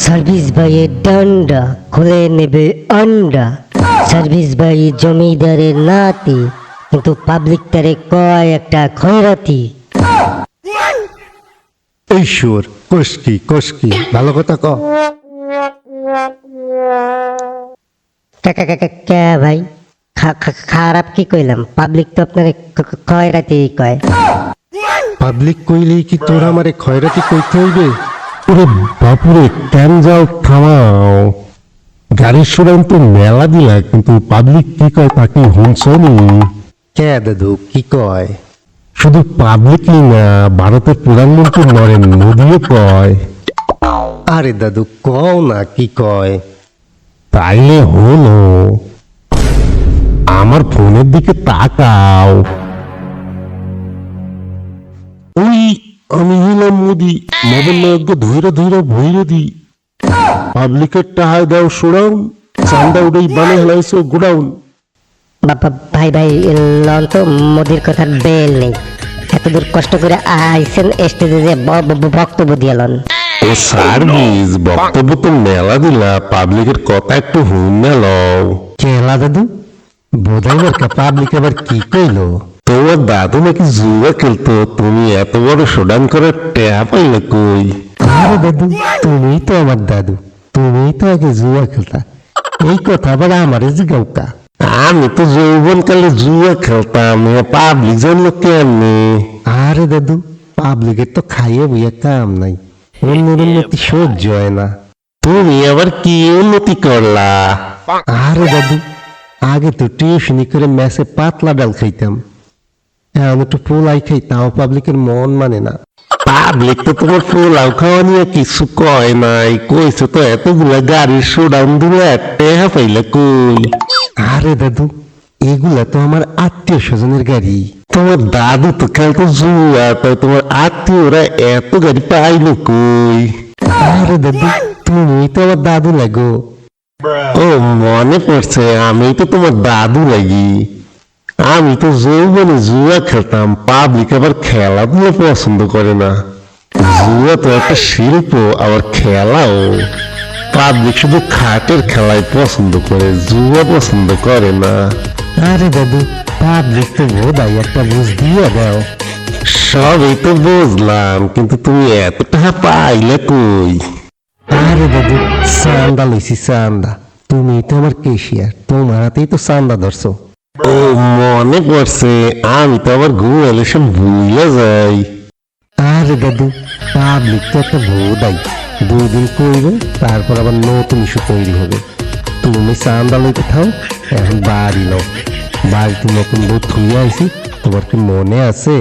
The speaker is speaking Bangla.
সার্ভিস ভাইয়ের ডান্ডা খুলে নেবে আন্ডা। সার্ভিস ভাই জমিদারের নাতি, কিন্তু পাবলিক তারে কয় একটা খয়রাতি। এই সুর কসকি ভালো কথা ক। কে ভাই, খারাপ কি কইলাম? পাবলিক তো আপনার খয়রাতি কয়। পাবলিক কইলেই কি তোর আমারে খয়রাতি কইতে হইবে? ওরে বাপুরে, কেন যাও থামাও। গাড়ির সুরাম তো মেলা দিলা, কিন্তু পাবলিক কি কয় তাকে শুনছনি? কে দাদু কি কয়? শুধু পাবলিকই না, ভারতের প্রধানমন্ত্রী নরেন্দ্র মোদীও কয়। আরে দাদু কও না কি কয়। তাইলে হলো, আমার ফোনের দিকে তাকাও। ওই আমি হলাম মোদি, মোবাইল নায়ককে ধৈরা ভৈর দি। পাবলিকের টাহায় দাও সোড়াউন, চান্দা উড়েই বানে হেলাইছো গোডাউন। বাবা ভাই লন তো মোদির কথার বেল নেই। এতদূর কষ্ট করে আইসেন স্টেজে যে বক্তব্য দিয়ালন। ও সার্ভিস বক্তব্য তো মেলা দিলা, পাবলিকের কথা একটু হুন মেলাও। কেলা দাদু বোধাই মার্কা পাবলিক আবার কি কইলো? তোমার দাদু নাকি জুয়া খেলতো, তুমি এত বড় শোডান করে টেয়া পাইলে কই? আরে দাদু তুমিই তো আমার দাদু, তুমিই তো আগে জুয়া খেলতা। এই কথা আবার আমারে জিগাউকা। আমি তো যৌবনকালে জুয়া খেলতাম, পাবলিক জানলো কেমনে? আরে দাদু পাবলিকের তো খাইয়ে বইয়া কাম নাই, অন্যের উন্নতি সহ্য হয় না। তুমি আবার কি উন্নতি করলা? আরে দাদু আগে তো টিউশনি করে মেসে পাতলা ডাল খাইতাম, এখন একটু পোলাই খাই, তাও পাবলিকের মন মানে না। পাবলিক তো তোমার পোলাও খাওয়া নিয়ে কিছু কয় নাই, কইছে তো এতগুলা গাড়ির শোডাউন দিলে টেহা পাইলে কই? আরে দাদু এগুলা তো আমার আত্মীয় স্বজনের গাড়ি। তোমার দাদু তো খেলতো জুয়া, তাই তোমার আত্মীয়রা এত গাড়ি পাইলো কই? আরে দাদু তুমি তো আমার দাদু লাগো। ও মনে পড়ছে, আমি তো তোমার দাদু লাগি। আমি তো যৌবনে জুয়া খেলতাম, পাবলিক আবার খেলাধুলা পছন্দ করে না। জুয়া তো একটা শিল্প, আবার খেলাও। পাবলিক শুধু খাটের খেলাই পছন্দ করে, জুয়া পছন্দ করে না। আরে দাদু পাবলিক তো বোধাই একটা বুঝ দিয়ে দাও। সবই তো বুঝলাম, কিন্তু তুমি এত টাকা পাইলে কই? আরে দাদু চান্দা লইছি চান্দা, তুমি তো আমার কেশিয়ার, তোমার হাতেই তো চান্দা ধরছো। ও মনে পড়ছে, আমি তো আবার ঘুমালে সব ভুলে যাই। আরে দাদু পাবলিক তো একটা বোধাই, 2 দিন করবে তারপর আবার নতুন ইস্যু তৈরি হবে। তুমি চান্দা লইতে থাও, এখন বাড়ি নাও। বাড়িতে নতুন বউ থুই আইছি, তোমার কি মনে আছে?